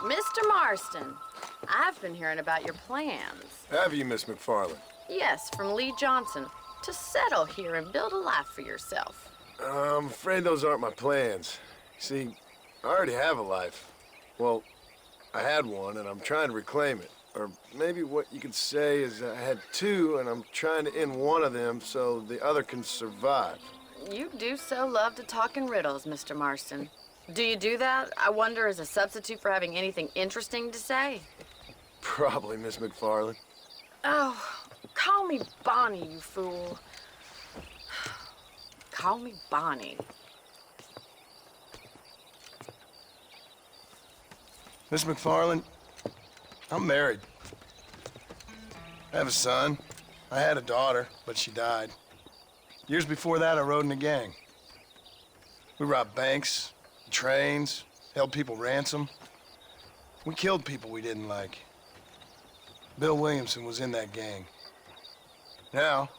Mr. Marston, I've been hearing about your plans. Have you, Miss McFarland? Yes, from Lee Johnson, to settle here and build a life for yourself. I'm afraid those aren't my plans. See, I already have a life. Well, I had one, and I'm trying to reclaim it. Or maybe what you could say is I had two, and I'm trying to end one of them so the other can survive. You do so love to talk in riddles, Mr. Marston. Do you do that, I wonder, as a substitute for having anything interesting to say? Probably, Miss McFarland. Oh, call me Bonnie, you fool. Call me Bonnie. Miss McFarland, I'm married. I have a son. I had a daughter, but she died. Years before that, I rode in a gang. We robbed banks, trains, held people ransom. We killed people we didn't like. Bill Williamson was in that gang. Now,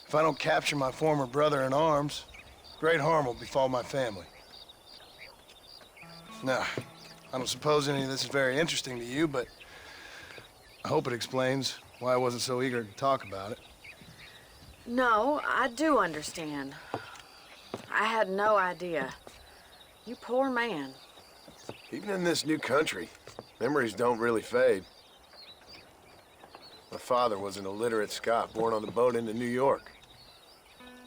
if I don't capture my former brother in arms, great harm will befall my family. Now, I don't suppose any of this is very interesting to you, but I hope it explains why I wasn't so eager to talk about it. No, I do understand. I had no idea. You poor man. Even in this new country, memories don't really fade. My father was an illiterate Scot born on the boat into New York.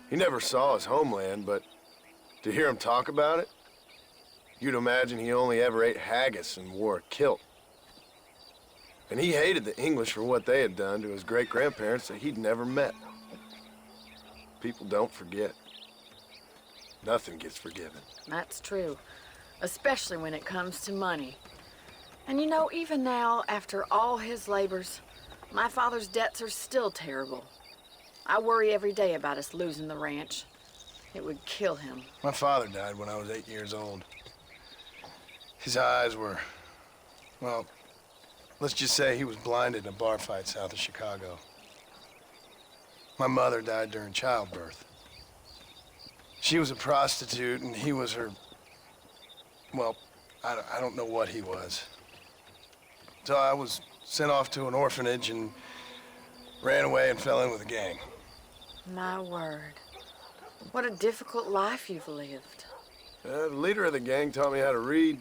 He never saw his homeland, but to hear him talk about it, you'd imagine he only ever ate haggis and wore a kilt. And he hated the English for what they had done to his great-grandparents that he'd never met. People don't forget. Nothing gets forgiven. That's true, especially when it comes to money. And you know, even now, after all his labors, my father's debts are still terrible. I worry every day about us losing the ranch. It would kill him. My father died when I was 8 years old. His eyes were, well, let's just say he was blinded in a bar fight south of Chicago. My mother died during childbirth. She was a prostitute, and he was her, well, I don't know what he was. So I was sent off to an orphanage and ran away and fell in with a gang. My word. What a difficult life you've lived. The leader of the gang taught me how to read,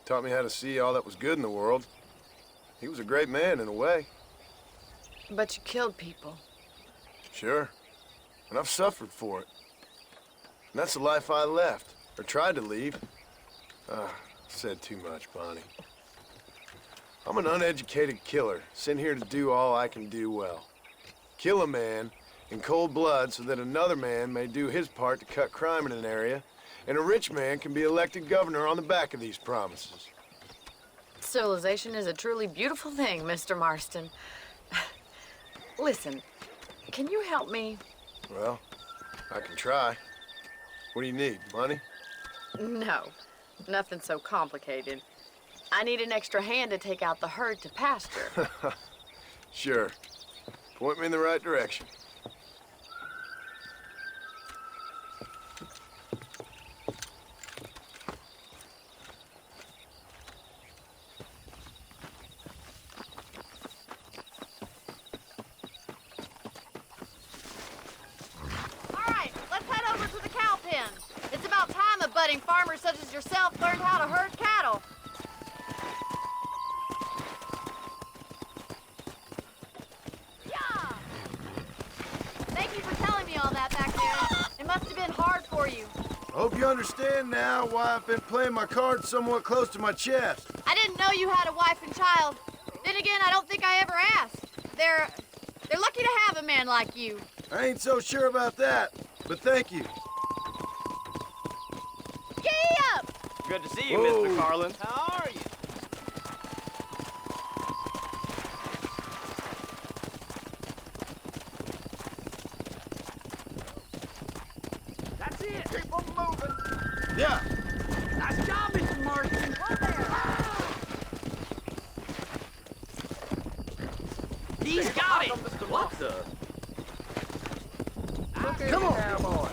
taught me how to see all that was good in the world. He was a great man in a way. But you killed people. Sure. And I've suffered for it. And that's the life I left, or tried to leave. Said too much, Bonnie. I'm an uneducated killer, sent here to do all I can do well. Kill a man in cold blood so that another man may do his part to cut crime in an area, and a rich man can be elected governor on the back of these promises. Civilization is a truly beautiful thing, Mr. Marston. Listen, can you help me? Well, I can try. What do you need, money? No, nothing so complicated. I need an extra hand to take out the herd to pasture. Sure. Point me in the right direction. Budding farmers such as yourself learned how to herd cattle. Yeah! Thank you for telling me all that back there. It must have been hard for you. I hope you understand now why I've been playing my cards somewhat close to my chest. I didn't know you had a wife and child. Then again, I don't think I ever asked. They're lucky to have a man like you. I ain't so sure about that, but thank you. Good to see you, Miss McFarland. How are you? That's it. Keep on moving. Yeah. Nice job, Mr. Marston. He's got it. What the? Come on, cowboy.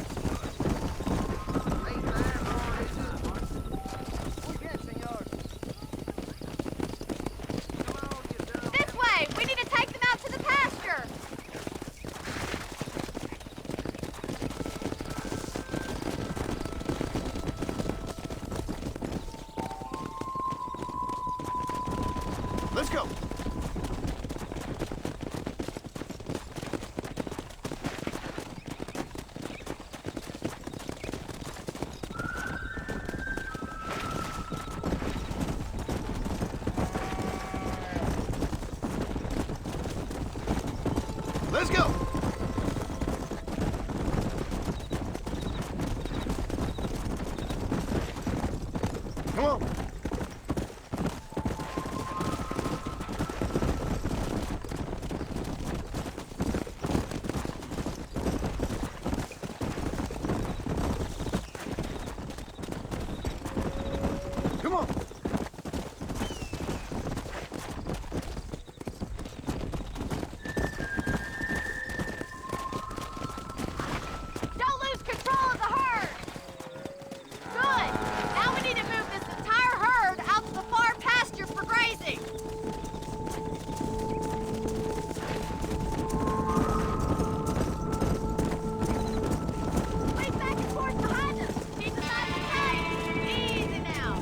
Let's go. Let's go. Come on. Come on. Don't lose control of the herd! Good! Now we need to move this entire herd out to the far pasture for grazing! Wait back and forth behind us! Keep the side of the tank! Easy now!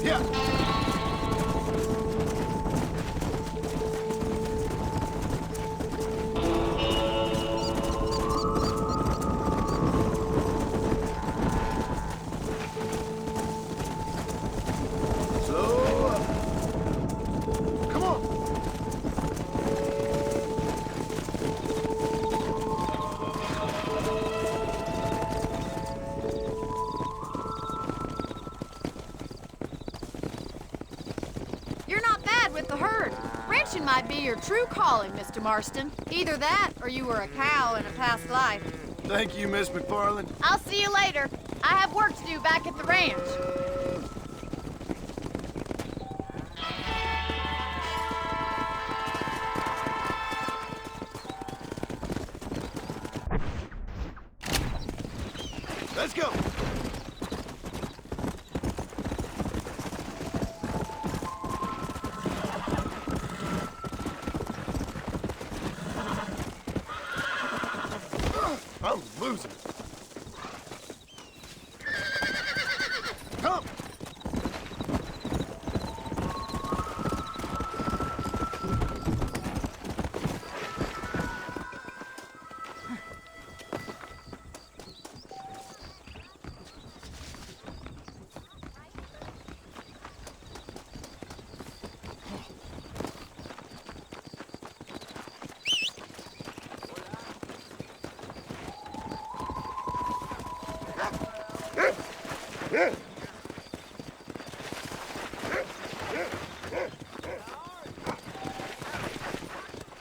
Yeah. Slow up. Come on. You're not bad with the herd. Ranching might be your true calling, Mr. Marston. Either that, or you were a cow in a past life. Thank you, Miss McFarland. I'll see you later. I have work to do back at the ranch. Let's go. I'm losing it. Come.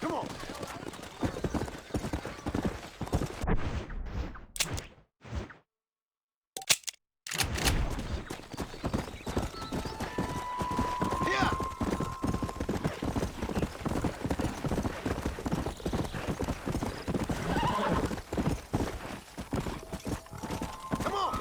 Come on. Yeah. Come on.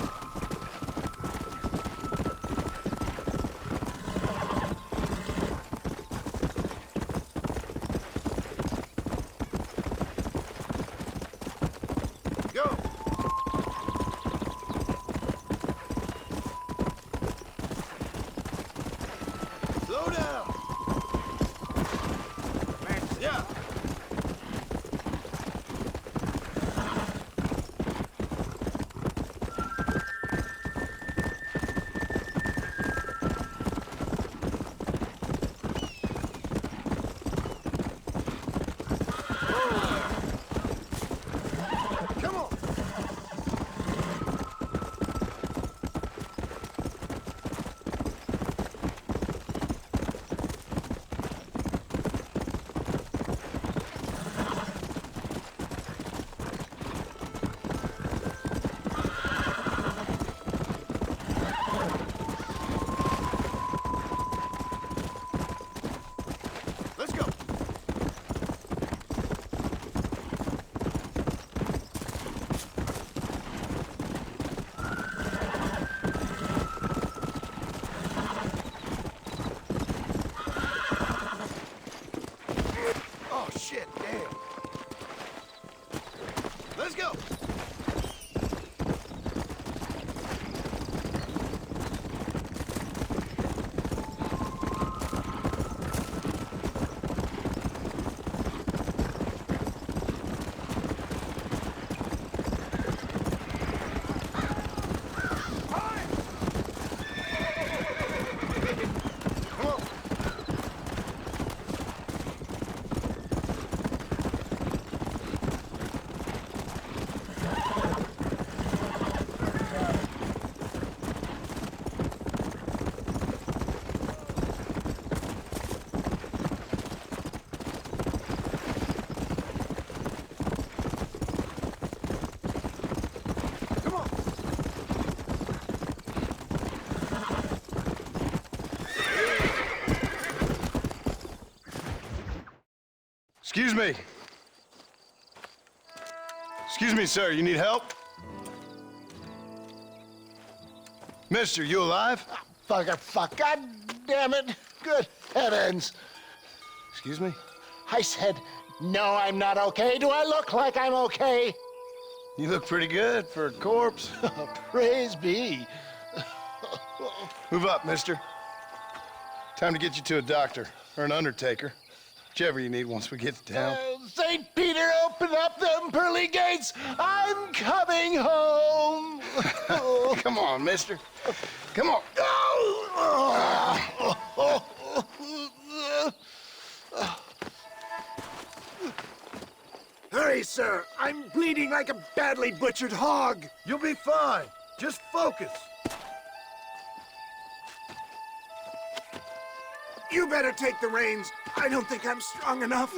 Excuse me. Excuse me, sir. You need help? Mister, you alive? Fuck. God damn it. Good heavens. Excuse me? I said, no, I'm not okay. Do I look like I'm okay? You look pretty good for a corpse. Praise be. Move up, mister. Time to get you to a doctor or an undertaker. Whichever you need once we get to town. St. Peter, open up them pearly gates. I'm coming home. Come on, mister. Come on. Hurry, sir. I'm bleeding like a badly butchered hog. You'll be fine. Just focus. You better take the reins. I don't think I'm strong enough.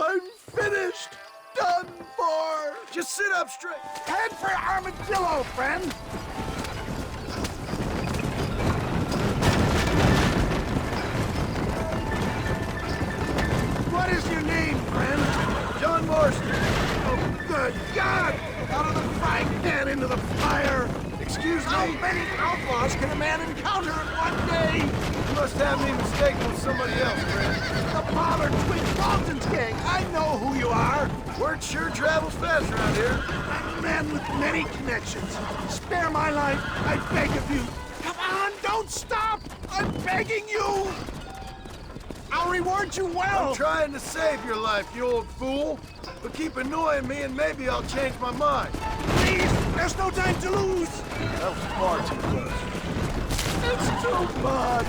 I'm finished. Done for. Just sit up straight. Head for Armadillo, friend. What is your name, friend? John Marston. Oh, good God! Out of the frying pan into the fire! Excuse How me. many outlaws can a man encounter in one day? You must have me mistaken with somebody else, friend. The Pollard Twin Dalton's gang! I know who you are! Word sure travels fast around here. I'm a man with many connections. Spare my life, I beg of you. Come on, don't stop! I'm begging you! I'll reward you well! I'm trying to save your life, you old fool. But keep annoying me and maybe I'll change my mind. Please, there's no time to lose! That was far too close. It's too much!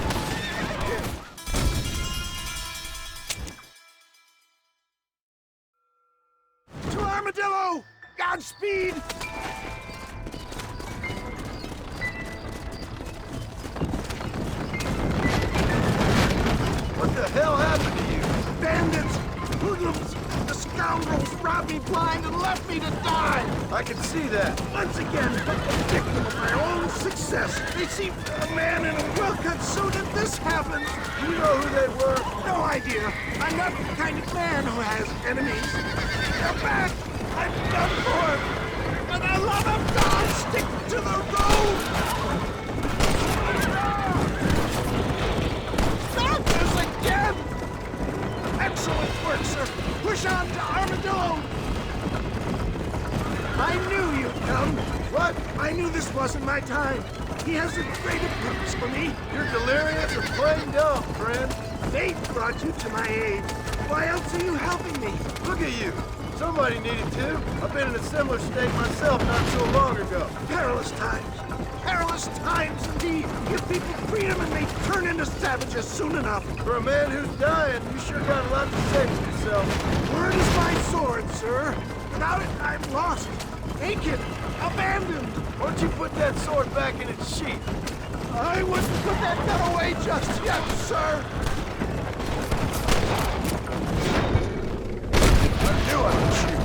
To Armadillo! Godspeed! What the hell happened to you? Bandits! Hoodlums! The scoundrels robbed me blind and left me to die! I can see that. Once again, a victim of my own success. They seemed a man in a well-cut suit and this happened. Do you know who they were? No idea. I'm not the kind of man who has enemies. They're back! I'm done for! For the love of God, stick to the road! Stop this again! Excellent work, sir. Push on to Armadillo. I knew you'd come. What? I knew this wasn't my time. He has a greater purpose for me. You're delirious or plain dumb, friend. Fate brought you to my aid. Why else are you helping me? Look at you. Somebody needed to. I've been in a similar state myself not so long ago. Perilous times. Perilous times indeed. Give people freedom and they turn into savages soon enough. For a man who's dying, you sure got a lot to say for yourself. Word is my sword, sir. Without it, I'm lost. Naked. Abandoned. Why don't you put that sword back in its sheath? I wouldn't put that gun away just yet, sir. I knew I could shoot.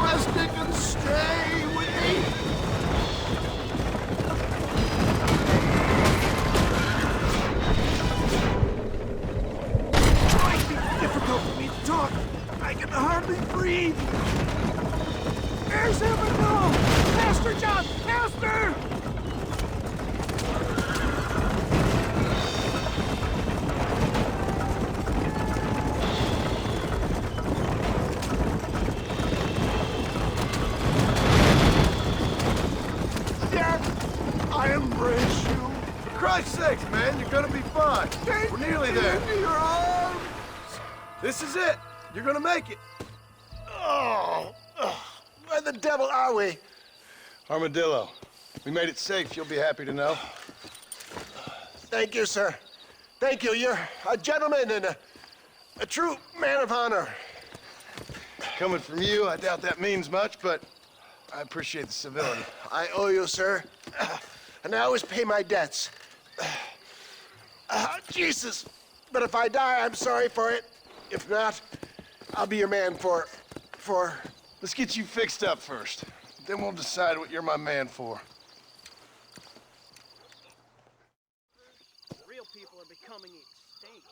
Rustic and stay with me. It might be difficult for me to talk. I can hardly breathe. There's Everno! Master John! Master! I embrace you. For Christ's sakes, man, you're gonna be fine. We're nearly there. Into your arms. This is it. You're gonna make it. Where the devil are we? Armadillo. We made it safe, you'll be happy to know. Thank you, sir. Thank you. You're a gentleman and a true man of honor. Coming from you, I doubt that means much, but I appreciate the civility. I owe you, sir. And I always pay my debts. Jesus. But if I die, I'm sorry for it. If not, I'll be your man for... Let's get you fixed up first. Then we'll decide what you're my man for. Real people are becoming extinct.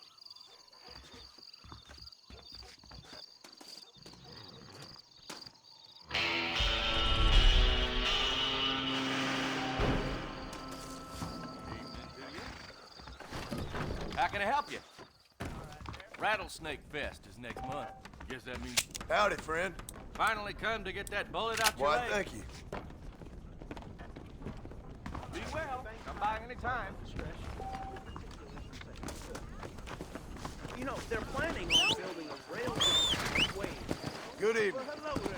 can I help you? Rattlesnake Fest is next month. Guess that means Howdy, friend. finally come to get that bullet out your Why, leg. thank you. Be well. Come by any time. You know, they're planning on building a railroad way. Good evening. Hello there.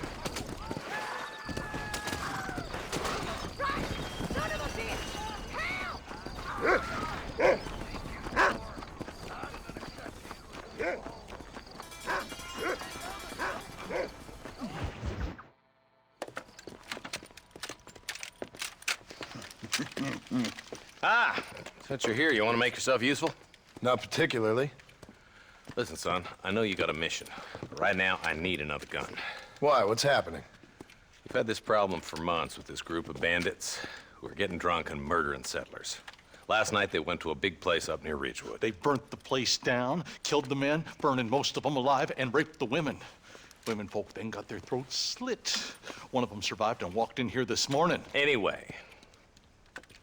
Son of a bitch! Help! Ah, since you're here, you want to make yourself useful? Not particularly. Listen, son, I know you got a mission, but right now I need another gun. Why? What's happening? We've had this problem for months with this group of bandits who are getting drunk and murdering settlers. Last night they went to a big place up near Ridgewood. They burnt the place down, killed the men, burning most of them alive, and raped the women. Women folk then got their throats slit. One of them survived and walked in here this morning. Anyway,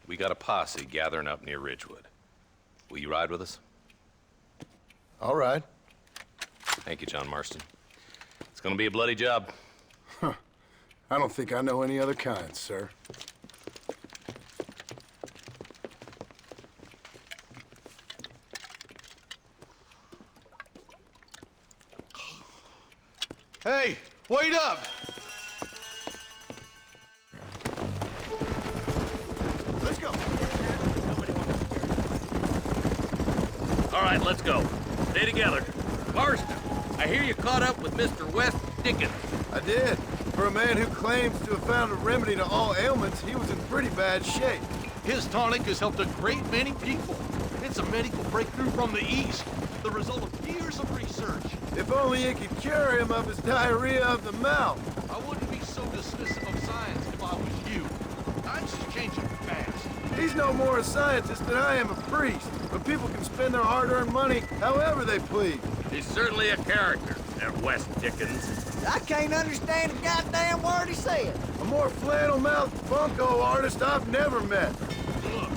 we got a posse gathering up near Ridgewood. Will you ride with us? All right. Thank you, John Marston. It's gonna be a bloody job. I don't think I know any other kind, sir. Hey, wait up! Let's go. All right, let's go. Stay together. Marston, I hear you caught up with Mr. West Dickens. I did. For a man who claims to have found a remedy to all ailments, he was in pretty bad shape. His tonic has helped a great many people. It's a medical breakthrough from the East, the result of years of research. If only it could cure him of his diarrhea of the mouth. I wouldn't be so dismissive of science if I was you. Times is changing fast. He's no more a scientist than I am a priest, but people can spend their hard-earned money however they please. He's certainly a character, that West Dickens. I can't understand a goddamn word he said. A more flannel-mouthed bunco artist I've never met. Look,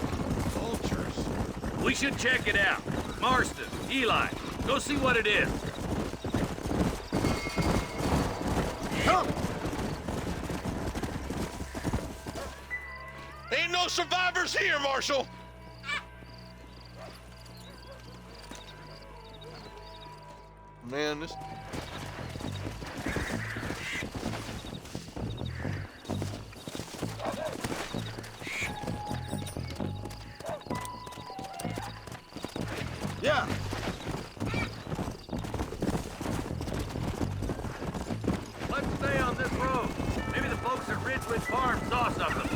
vultures. We should check it out. Marston, Eli, go see what it is. Come! Ain't no survivors here, Marshal! Man, this... Yeah! Let's stay on this road. Maybe the folks at Ridgewood Farm saw something.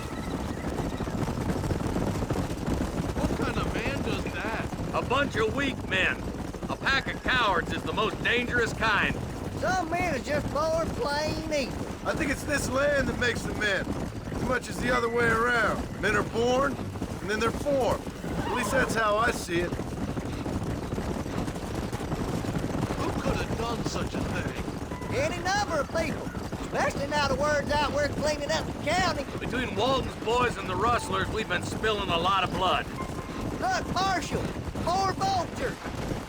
What kind of man does that? A bunch of weak men. A pack of cowards is the most dangerous kind. Some men are just born plain evil. I think it's this land that makes the men, as much as the other way around. Men are born, and then they're formed. At least that's how I see it. Who could have done such a thing? Any number of people. Especially now the word's out we're cleaning up the county. Between Walton's boys and the rustlers, we've been spilling a lot of blood. Look, Marshal, more vultures.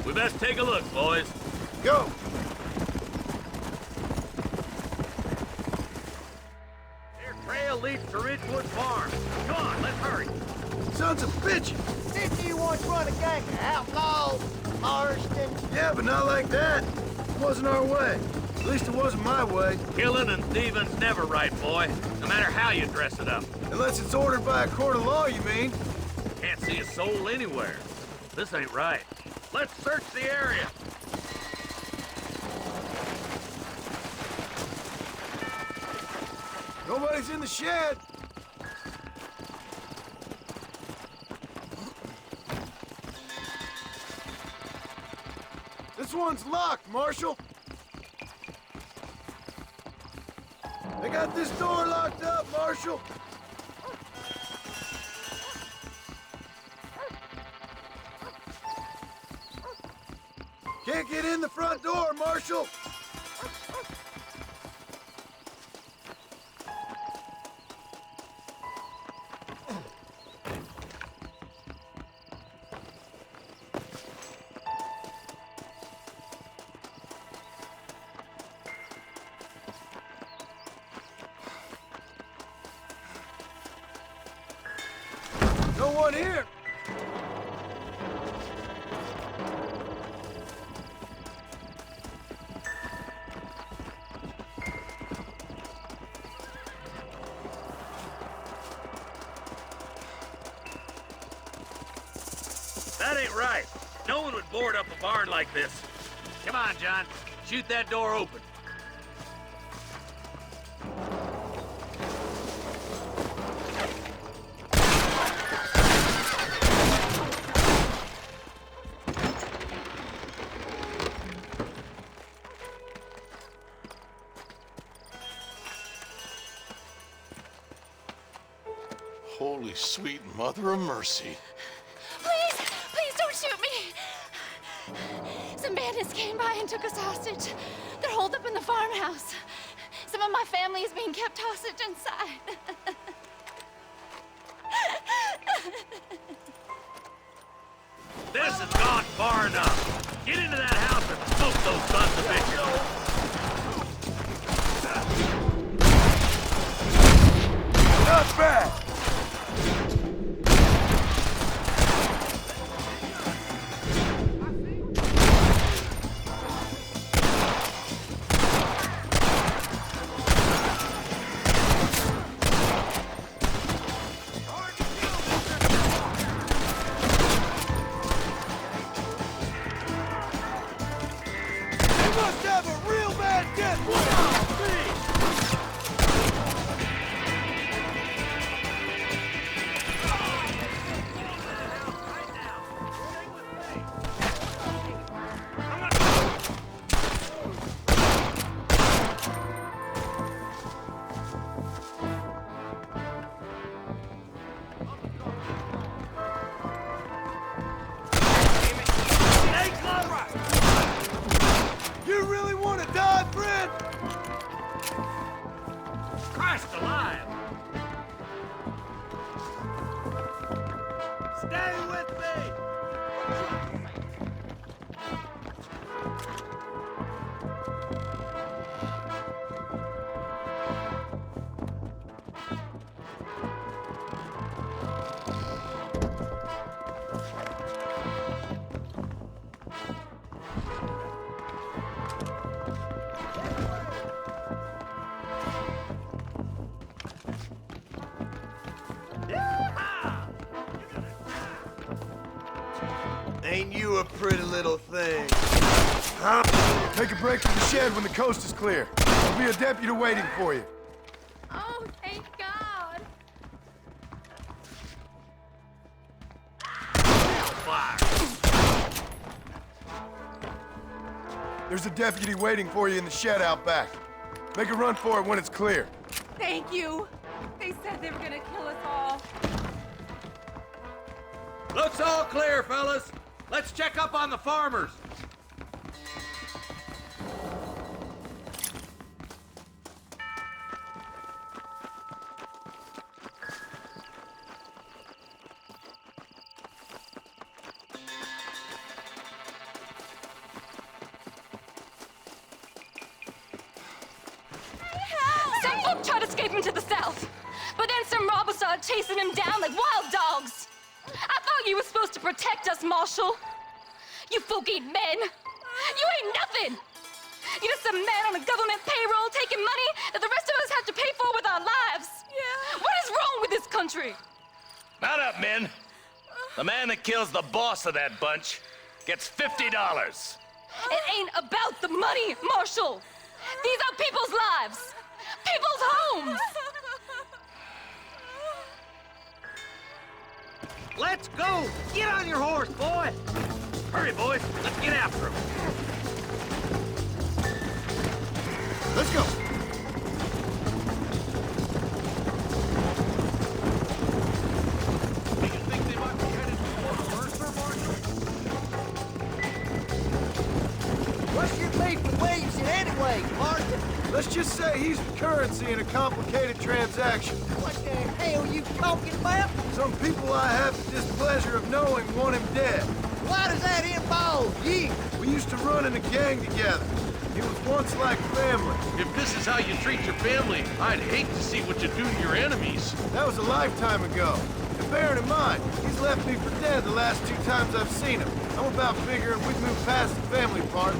We best take a look, boys. Go! Their trail leads to Ridgewood Farm. Come on, let's hurry. Sons of bitches! Didn't you once run a gang of outlaws, Marston? Yeah, but not like that. It wasn't our way. At least it wasn't my way. Killing and thieving's never right, boy. No matter how you dress it up. Unless it's ordered by a court of law, you mean? Can't see a soul anywhere. This ain't right. Let's search the area. Nobody's in the shed. This one's locked, Marshal. They got this door locked up, Marshal. Can't get in the front door, Marshal. No one here! That ain't right. No one would board up a barn like this. Come on, John. Shoot that door open. Holy sweet mother of mercy. Please, please don't shoot me. Some bandits came by and took us hostage. They're holed up in the farmhouse. Some of my family is being kept hostage inside. This has gone far enough. Get into that house and smoke those sons of bitches. Not bad! You really want to die, friend? Christ alive! Stay with me! Ain't you a pretty little thing? Take a break from the shed when the coast is clear. There'll be a deputy waiting for you. Oh, thank God. Fire! There's a deputy waiting for you in the shed out back. Make a run for it when it's clear. Thank you. They said they were gonna kill us all. Looks all clear, fellas. Let's check up on the farmers. Some folk tried escaping to the south, but then some robbers started chasing him down like wild dogs. I thought you were supposed to protect us, Marshal. You folk ain't men. You ain't nothing. You're just a man on a government payroll taking money that the rest of us have to pay for with our lives. Yeah. What is wrong with this country? Mount up, men. The man that kills the boss of that bunch gets $50. It ain't about the money, Marshal. These are people's lives, people's homes. Let's go! Get on your horse, boy! Hurry, boys. Let's get after him. Let's go. Do you think they might be headed for Mercer, Marshal? What's your beef with Williamson anyway, Martin? Let's just say he's the currency in a complicated transaction. What the hell you talking about? Some people I have the displeasure of knowing want him dead. Why does that involve you? We used to run in a gang together. He was once like family. If this is how you treat your family, I'd hate to see what you do to your enemies. That was a lifetime ago. If bearing in mind, he's left me for dead the last 2 times I've seen him. I'm about figuring we've moved past the family part.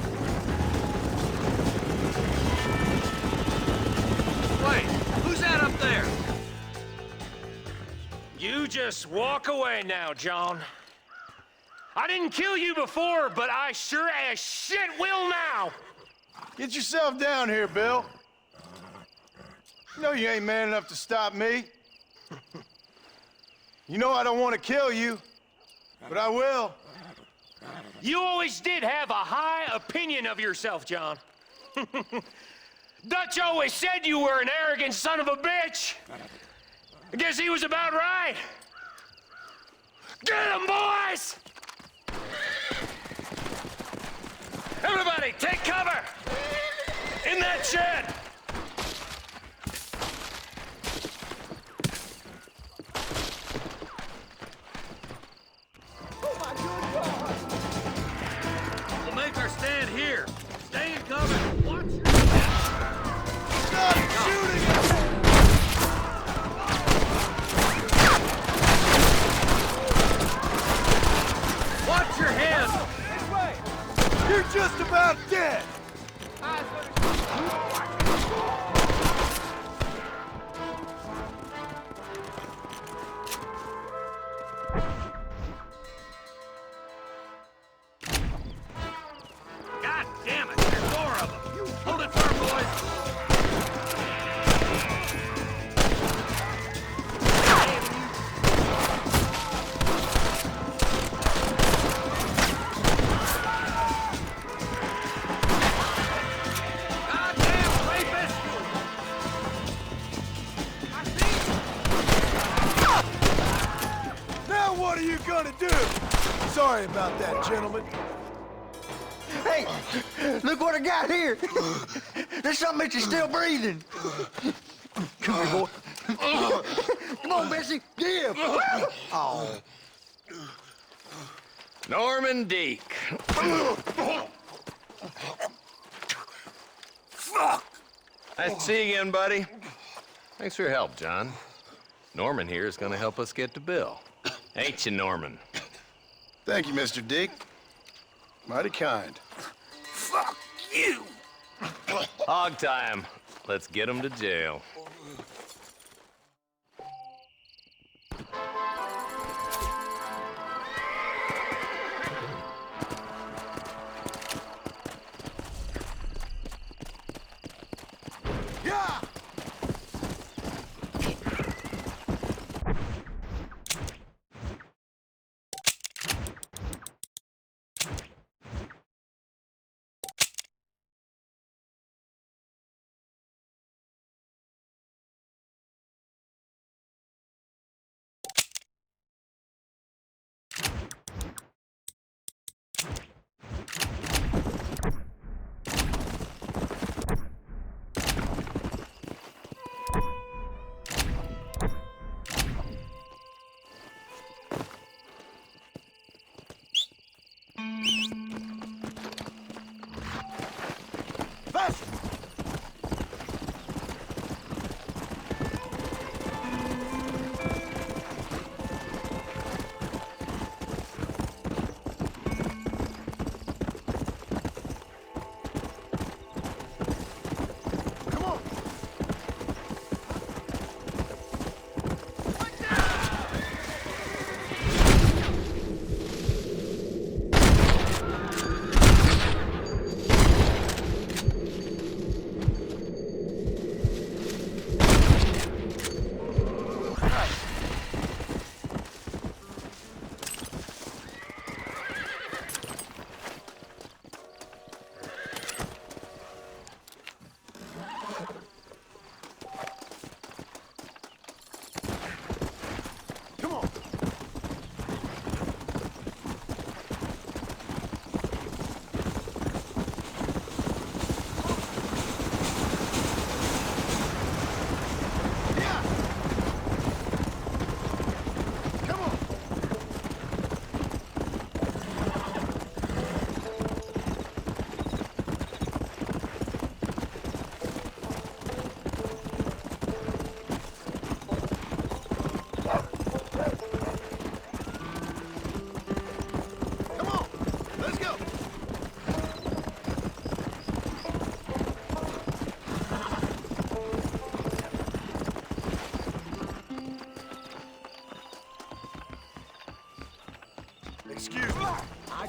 Wait, who's that up there? You just walk away now, John. I didn't kill you before, but I sure as shit will now! Get yourself down here, Bill. You know you ain't man enough to stop me. You know I don't want to kill you, but I will. You always did have a high opinion of yourself, John. Dutch always said you were an arrogant son of a bitch. I guess he was about right. Get him, boys! Everybody, take cover! In that shed! We'll make our stand here. Stay in cover. Watch your... Stop shooting! Watch your head! You're just about dead! God damn it, there's 4 of them. Hold it firm, boys. Goddamn rapist! Now what are you gonna do? Sorry about that, gentlemen. Hey, look what I got here. There's something that you're still breathing. Come here, boy. Come on, Bessie. Give. Oh. Norman Deek. Fuck! Nice to see you again, buddy. Thanks for your help, John. Norman here is gonna help us get to Bill. Ain't you, Norman? Thank you, Mr. Dick. Mighty kind. Fuck you! Hog time. Let's get him to jail.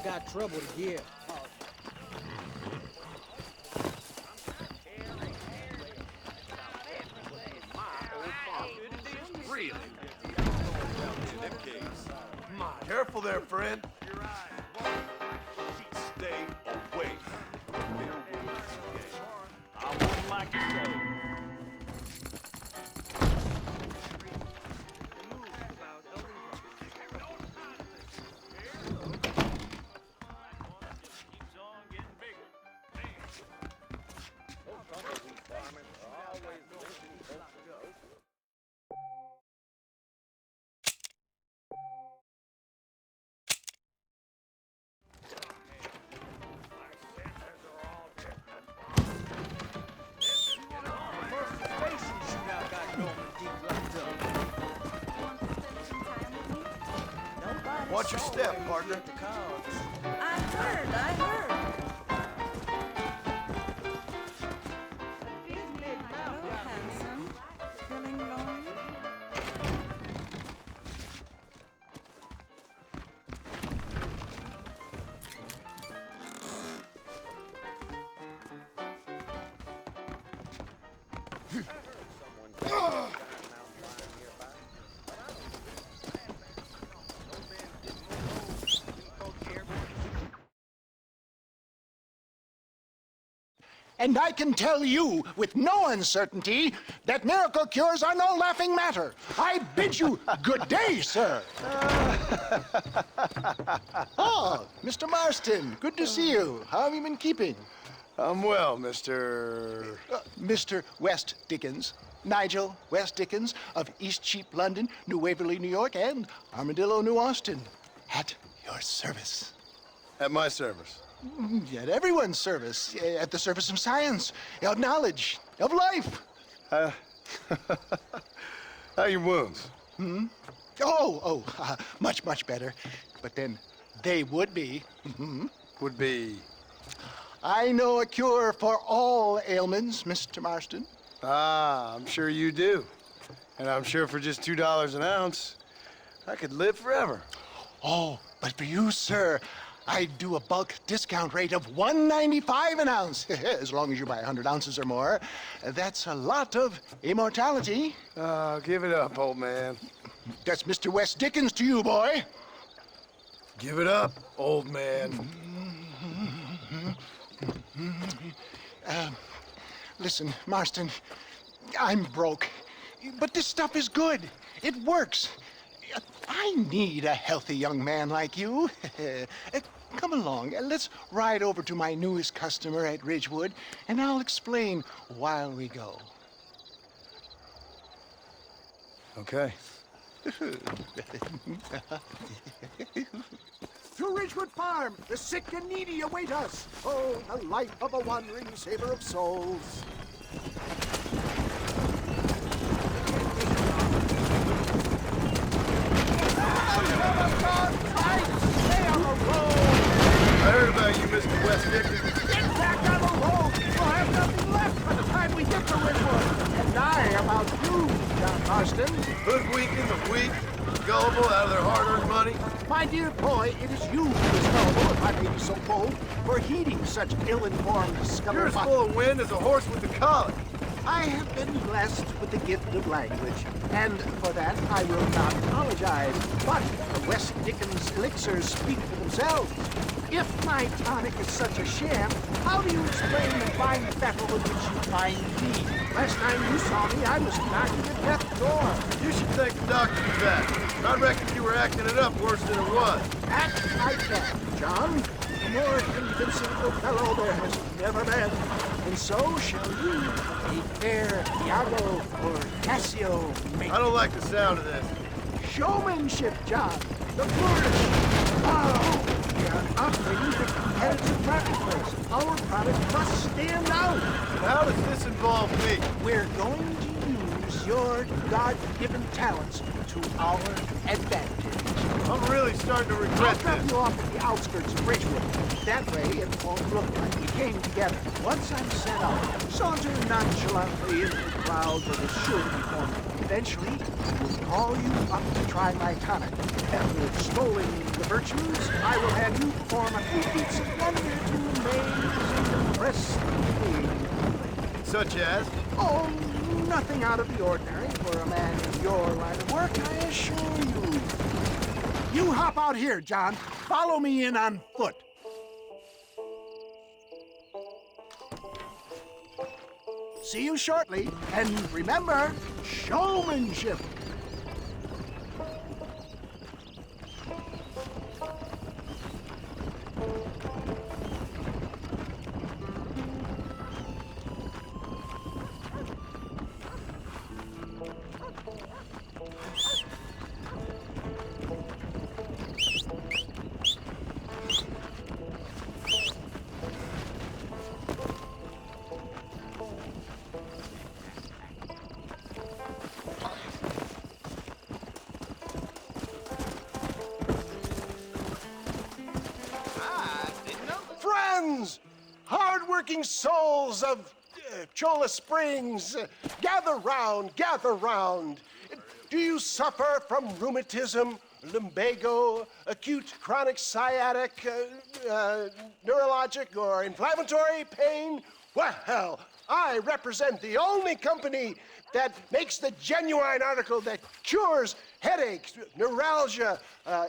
got trouble to give. Really? Careful there, friend. Stay away. I wouldn't like to say. Watch your step, partner. I heard. Hello, handsome. Feeling lonely? And I can tell you with no uncertainty that miracle cures are no laughing matter. I bid you good day, sir. Oh, Mr. Marston, good to see you. How have you been keeping? I'm well, Mr. Mr. West Dickens. Nigel West Dickens of East Cheap, London, New Waverly, New York, and Armadillo, New Austin. At your service. At my service. At everyone's service. At the service of science, of knowledge, of life. How are your wounds? Much, much better. But then they would be. Would be. I know a cure for all ailments, Mr. Marston. Ah, I'm sure you do. And I'm sure for just $2 an ounce, I could live forever. Oh, but for you, sir, I'd do a bulk discount rate of $1.95 an ounce, as long as you buy 100 ounces or more. That's a lot of immortality. Give it up, old man. That's Mr. West Dickens to you, boy. Give it up, old man. Listen, Marston, I'm broke, but this stuff is good. It works. I need a healthy young man like you. Come along, let's ride over to my newest customer at Ridgewood, and I'll explain while we go. Okay. To Ridgewood Farm, the sick and needy await us. Oh, the life of a wandering saver of souls. I heard about you, Mr. West Dickens. Get back on the road! We'll have nothing left by the time we get to Ridgewood. And I about you, John Marston. Hoodwinking the weak, gullible out of their hard-earned money. My dear boy, it is you who is gullible, if I may be so bold, for heeding such ill-informed discovery. You're as full of wind as a horse with the collar. I have been blessed with the gift of language, and for that I will not apologize. But the West Dickens elixirs speak for themselves. If my tonic is such a sham, how do you explain the fine battle in which you find me? Last time you saw me, I was knocking at death's door. You should thank the doctor for that. I reckon you were acting it up worse than it was. Act like that, John. A more convincing Othello there has never been. And so shall you, a fair Iago or Cassio make. I don't like the sound of this. Showmanship, John. The flourish. Oh, we are operating the competitive marketplace. Our product must stand out. How does this involve me? We're going to use your God-given talents to our advantage. I'm really starting to regret I'll drop this. you off at the outskirts of Ridgewood. That way it won't look like we came together. Once I'm set up, saunter nonchalantly into the crowd that is sure to be forming. eventually I will call you up to try my tonic. After extolling the virtues, I will have you perform a few feats of wonder to amaze and impress the king. Such as? Oh, nothing out of the ordinary for a man in your line of work, I assure you. You hop out here, John. Follow me in on foot. See you shortly, and remember, showmanship. Friends, hard-working souls of Cholla Springs, gather round, gather round. Do you suffer from rheumatism, lumbago, acute chronic sciatic, neurologic, or inflammatory pain? Well, I represent the only company that makes the genuine article that cures headaches, neuralgia,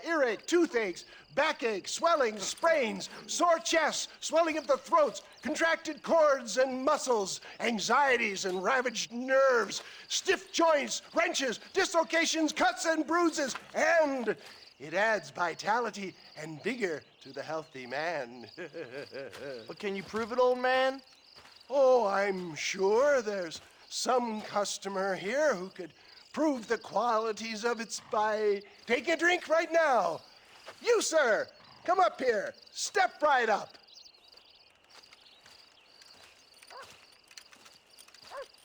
earache, toothaches, backache, swelling, sprains, sore chests, swelling of the throats, contracted cords and muscles, anxieties and ravaged nerves, stiff joints, wrenches, dislocations, cuts and bruises, and it adds vitality and vigor to the healthy man. But can you prove it, old man? Oh, I'm sure there's some customer here who could prove the qualities of it by taking a drink right now. You, sir, come up here. Step right up.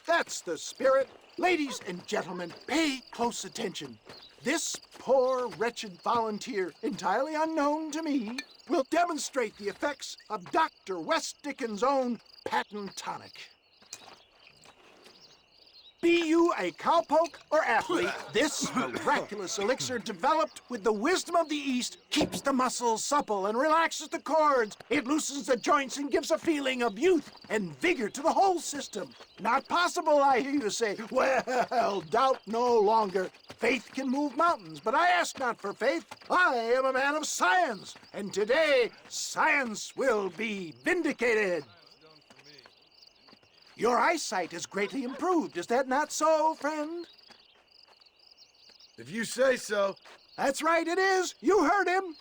That's the spirit. Ladies and gentlemen, pay close attention. This poor, wretched volunteer, entirely unknown to me, will demonstrate the effects of Dr. West Dickens' own patent tonic. Be you a cowpoke or athlete, this miraculous elixir developed with the wisdom of the East keeps the muscles supple and relaxes the cords. It loosens the joints and gives a feeling of youth and vigor to the whole system. Not possible, I hear you say. Well, doubt no longer. Faith can move mountains, but I ask not for faith. I am a man of science, and today science will be vindicated. Your eyesight has greatly improved. Is that not so, friend? If you say so. That's right, it is. You heard him.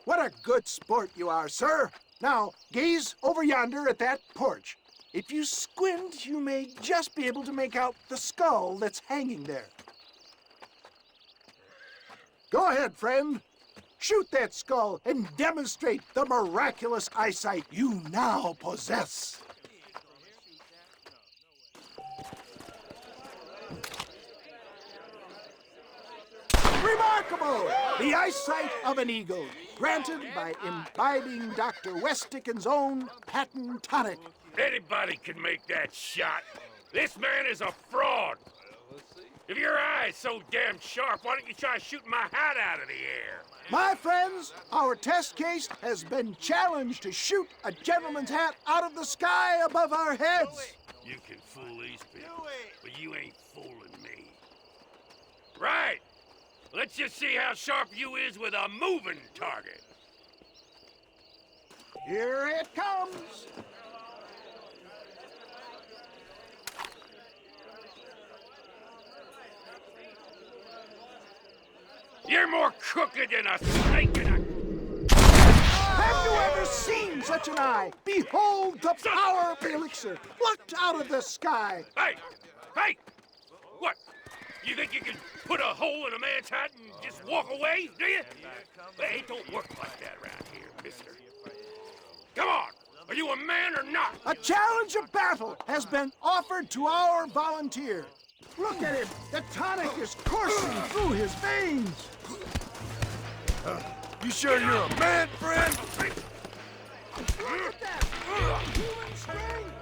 What a good sport you are, sir. Now, gaze over yonder at that porch. If you squint, you may just be able to make out the skull that's hanging there. Go ahead, friend. Shoot that skull and demonstrate the miraculous eyesight you now possess. Remarkable! The eyesight of an eagle, granted by imbibing Dr. West Dickens' own patent tonic. Anybody can make that shot. This man is a fraud. If your eye's so damn sharp, why don't you try shooting my hat out of the air? My friends, our test case has been challenged to shoot a gentleman's hat out of the sky above our heads. You can fool these people, but you ain't fooling me. Right. Let's just see how sharp you is with a moving target. Here it comes. You're more crooked than a snake in a... Have you ever seen such an eye? Behold the power of the elixir, plucked out of the sky. Hey! Hey! What? You think you can put a hole in a man's hat and just walk away, do you? Hey, it don't work like that around here, mister. Come on! Are you a man or not? A challenge of battle has been offered to our volunteer. Look at him! The tonic is coursing through his veins! You sure you're a man, friend? Look at that! Human strength!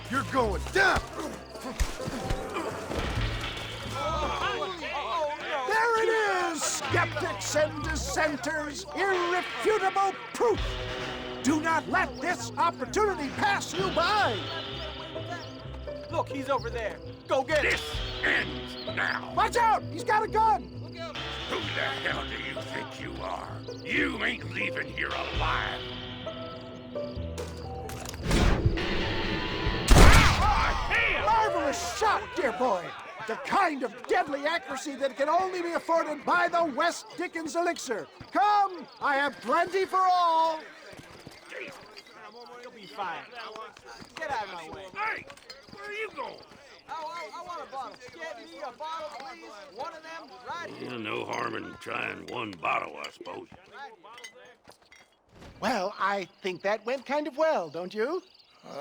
You're going down! skeptics and dissenters, irrefutable proof. Do not let this opportunity pass you by. Look, he's over there. Go get him. This ends now. Watch out! He's got a gun! Who the hell do you think you are? You ain't leaving here alive. Marvelous shot, dear boy. The kind of deadly accuracy that can only be afforded by the West Dickens elixir. Come, I have plenty for all. You'll be fine. Get out of my way. Hey, where are you going? I want a bottle. Get me a bottle, please. One of them, right here. Yeah, no harm in trying one bottle, I suppose. Well, I think that went kind of well, don't you?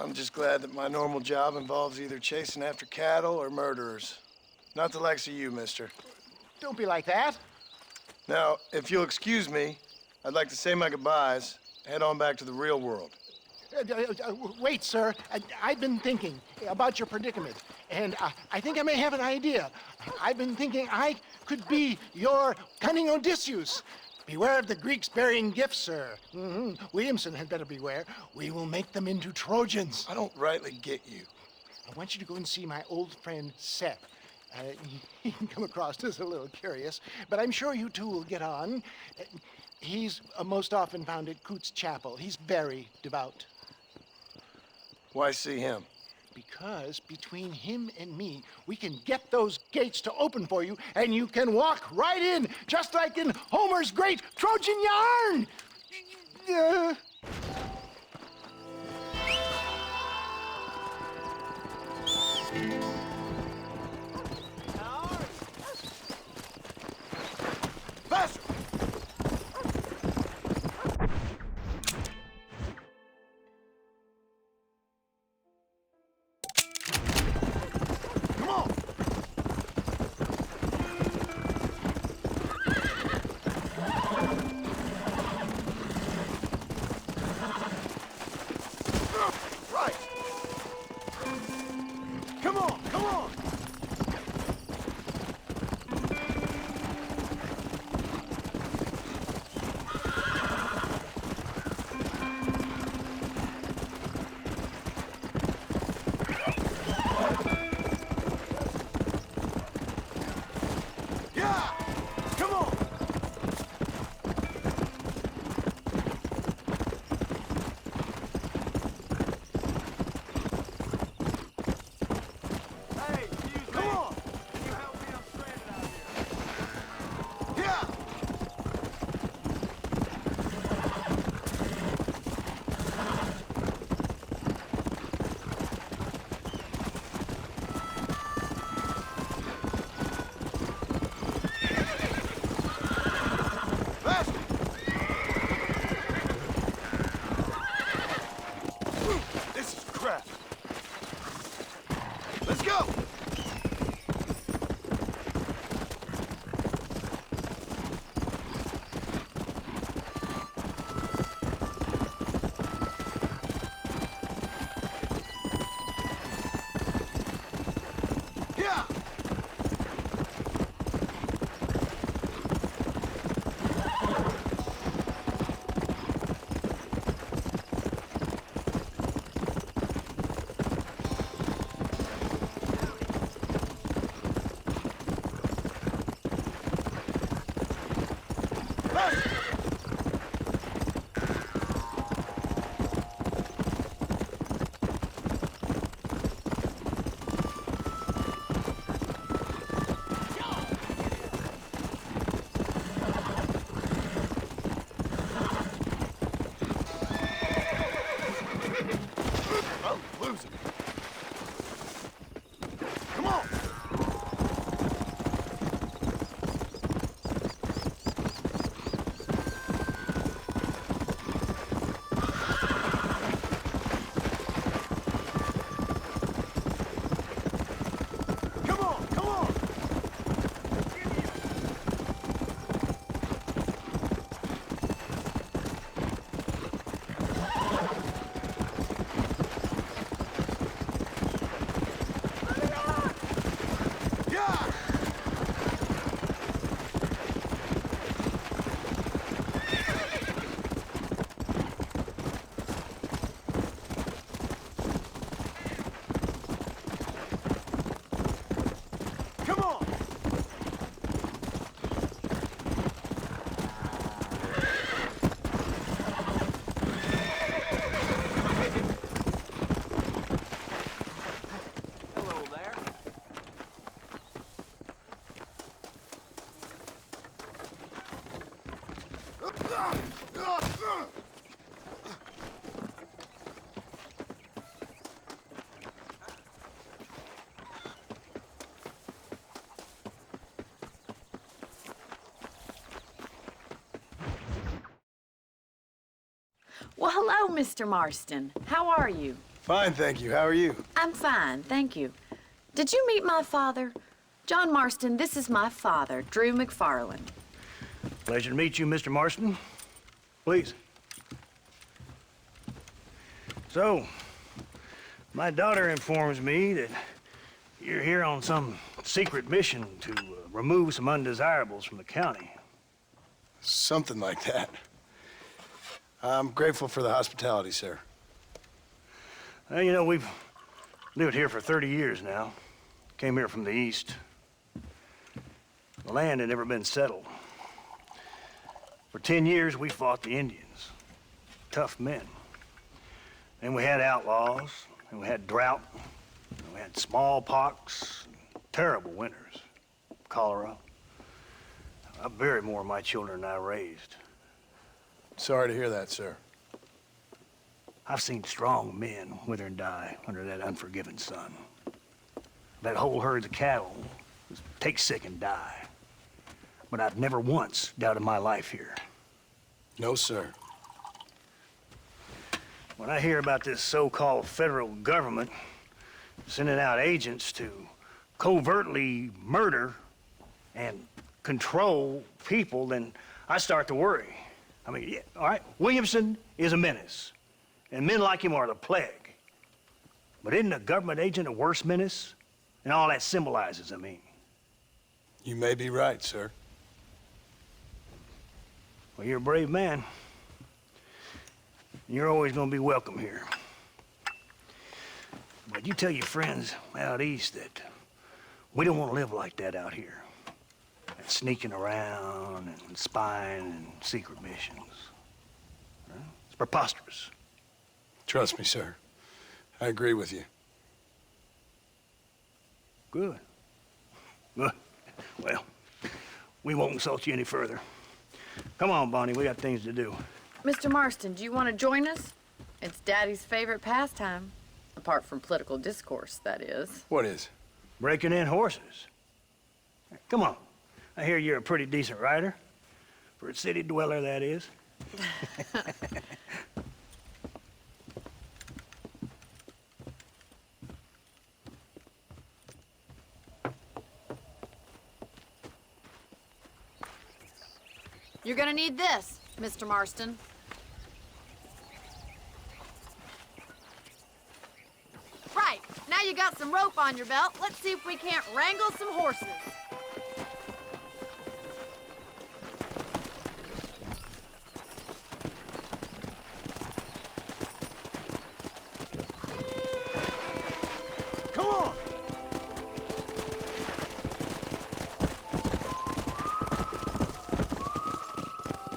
I'm just glad that my normal job involves either chasing after cattle or murderers. Not the likes of you, mister. Don't be like that. Now, if you'll excuse me, I'd like to say my goodbyes, head on back to the real world. Wait, sir. I've been thinking about your predicament, and I think I may have an idea. I've been thinking I could be your cunning Odysseus. Beware of the Greeks burying gifts, sir. Williamson had better beware. We will make them into Trojans. I don't rightly get you. I want you to go and see my old friend Seth. He can come across as a little curious, but I'm sure you two will get on. He's most often found at Coots Chapel. He's very devout. Why see him? Because between him and me, we can get those gates to open for you, and you can walk right in, just like in Homer's great Trojan yarn! Faster! Come on! Right! Come on, come on! Yeah! Come on! Hey, excuse me. Come on! Can you help me? I'm stranded out here. Yeah! Faster! This is crap. Let's go! Yeah! Faster! Well, hello, Mr. Marston. How are you? Fine, thank you. How are you? I'm fine, thank you. Did you meet my father? John Marston, this is my father, Drew McFarland. Pleasure to meet you, Mr. Marston. Please. So, my daughter informs me that you're here on some secret mission to remove some undesirables from the county. Something like that. I'm grateful for the hospitality, sir. Well, you know, we've lived here for 30 years now. Came here from the east. The land had never been settled. For 10 years, we fought the Indians. Tough men. Then we had outlaws, and we had drought, and we had smallpox, and terrible winters, cholera. I buried more of my children than I raised. Sorry to hear that, sir. I've seen strong men wither and die under that unforgiving sun. That whole herds of cattle just take sick and die. But I've never once doubted my life here. No, sir. When I hear about this so-called federal government sending out agents to covertly murder and control people, then I start to worry. I mean, yeah, all right, Williamson is a menace, and men like him are the plague. But isn't a government agent a worse menace? And all that symbolizes, I mean. You may be right, sir. Well, you're a brave man. You're always gonna be welcome here. But you tell your friends out east that we don't want to live like that out here. That sneaking around and spying and secret missions. Huh? It's preposterous. Trust me, sir. I agree with you. Good. Good. Well, we won't insult you any further. Come on, Bonnie, we got things to do. Mr. Marston, do you want to join us? It's Daddy's favorite pastime. Apart from political discourse, that is. What is? Breaking in horses. Come on. I hear you're a pretty decent rider. For a city dweller, that is. You're gonna need this, Mr. Marston. Right, now you got some rope on your belt. Let's see if we can't wrangle some horses. Come on!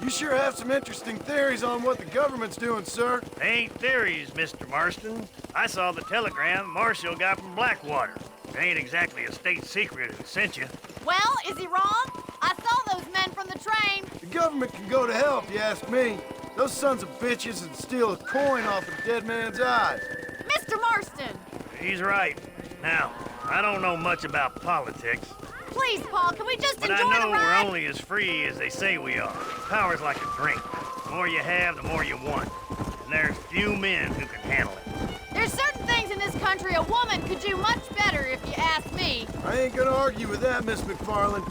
You sure have some interesting theories on what the government's doing, sir. They ain't theories, Mr. Marston. I saw the telegram Marshall got from Blackwater. It ain't exactly a state secret who sent you. Well, is he wrong? I saw those men from the train. The government can go to hell if you ask me. Those sons of bitches would steal a coin off a dead man's eyes. Mr. Marston! He's right. Now, I don't know much about politics, Please, Paul, can we just but enjoy I know the we're ride? only as free as they say we are. Power's like a drink. The more you have, the more you want. And there's few men who can handle it. There's certain things in this country a woman could do much better, if you ask me. I ain't gonna argue with that, Miss McFarland.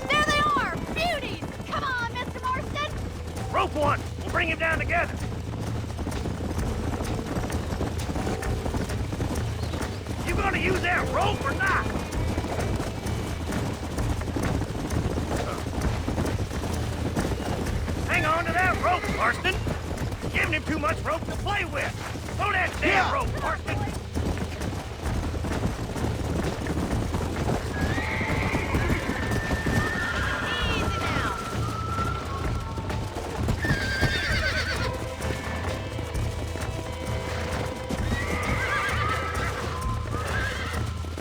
There they are! Beauties! Come on, Mr. Marston! Rope one! We'll bring him down together. You gonna use that rope or not? Hang on to that rope, Marston. You're giving him too much rope to play with. Throw that damn rope, Marston. Easy now.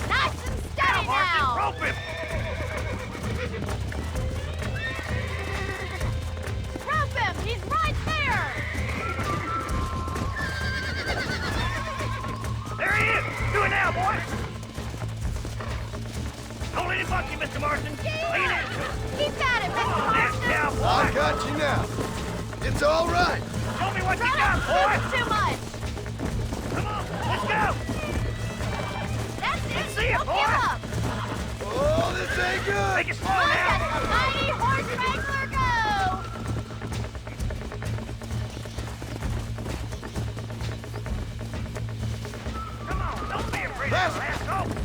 Nice and steady now. Rope him. fuck you, Mr. Marston. Lean into it. Keep at it, Mr. Marston. Cowboy. I got you now. It's all right. Show me what you Run got, up, boy. too much. Come on, let's go. That's it. Let's see it, Don't boy. give up. Oh, this ain't good. Make it slow Look now. at the mighty horse wrangler go. Come on, don't be afraid Let's- of it. Let's go.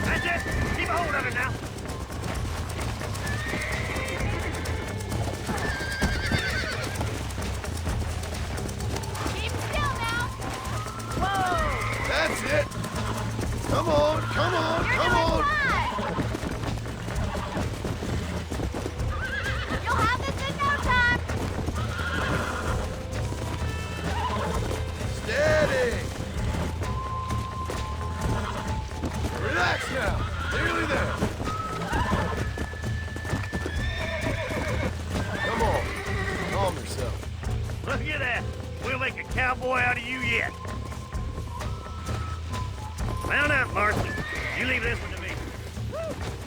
That's it. Keep a hold of it now. Keep still now. Whoa. That's it. Come on, come on, You're come doing on. fine. You'll have this in no time. Steady. Relax now. Nearly there. Come on. Calm yourself. Look at that. We'll make a cowboy out of you yet. Mount up, Marston. You leave this one to me.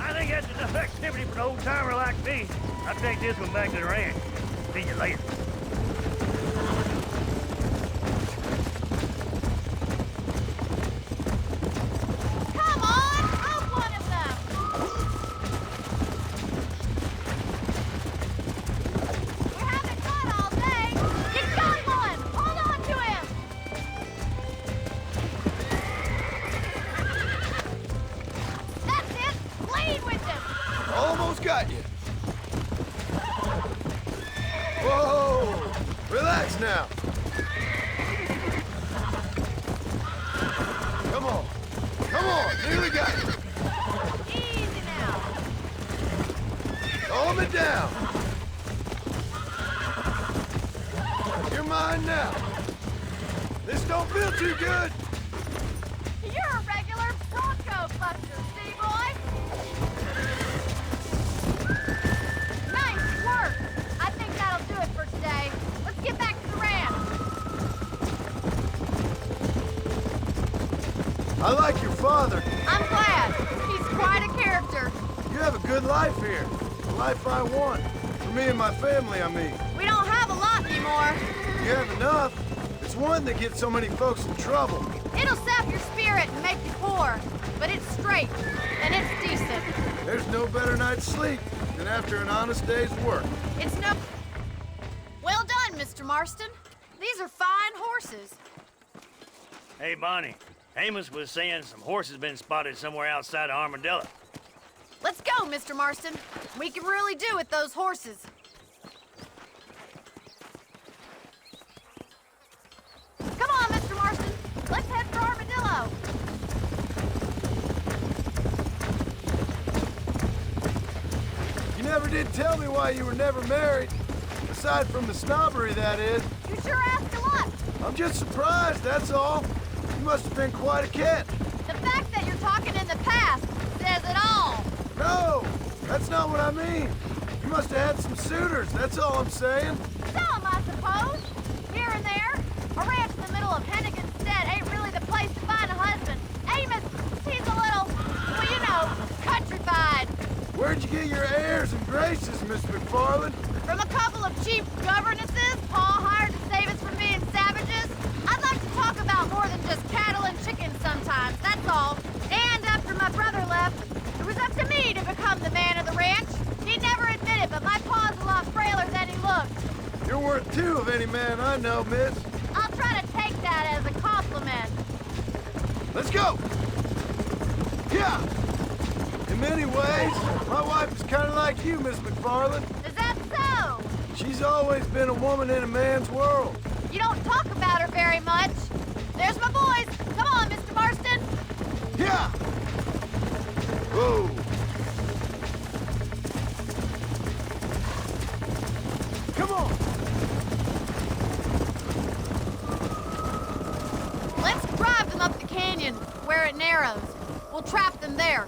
I think that's enough activity for an old-timer like me. I'll take this one back to the ranch. See you later. Come on, rope one of them. We haven't got all day. You got one. Hold on to him. That's it. Lead with him. Almost got you. Whoa! Relax now. Come on. Come on. Nearly got you. Easy now. Calm it down. You're mine now. This don't feel too good. You're a regular bronco buster, see, boy? Nice work. I think that'll do it for today. Let's get back to the ranch. I like your father. I'm glad. He's quite a character. You have a good life here. The life I want. For me and my family, I mean. We don't have a lot anymore. You have enough. It's one that gets so many folks in trouble. It'll sap your spirit and make you poor, but it's straight and it's decent. There's no better night's sleep than after an honest day's work. It's no... Well done, Mr. Marston. These are fine horses. Hey, Bonnie. Amos was saying some horses been spotted somewhere outside of Armadillo. Let's go, Mr. Marston. We can really do with those horses. Come on, Mr. Marston. Let's head for Armadillo. You never did tell me why you were never married. Aside from the snobbery, that is. You sure asked a lot. I'm just surprised, that's all. You must have been quite a catch. The fact that you're talking in the past says it all. No, that's not what I mean. You must have had some suitors, that's all I'm saying. Some, I suppose. Here and there. A ranch in the middle of Hennigan's Stead ain't really the place to find a husband. Amos, he's a little, well, you know, countrified. Where'd you get your airs and graces, Miss McFarland? From a couple of cheap governesses Pa hired to save us from being savages. I'd like to talk about more than just cattle and chickens sometimes, that's all. And after my brother left, it was up to me to become the man of the ranch. He'd never admit it, but my pa's a lot frailer than he looked. You're worth two of any man I know, miss. I'll try to take that as a compliment. Let's go! Yeah! In many ways, my wife is kind of like you, Miss McFarland. Is that so? She's always been a woman in a man's world. You don't talk about her very much. There's my boys. Come on, Mr. Marston. Yeah! Whoa! Come on! at Narrows. We'll trap them there.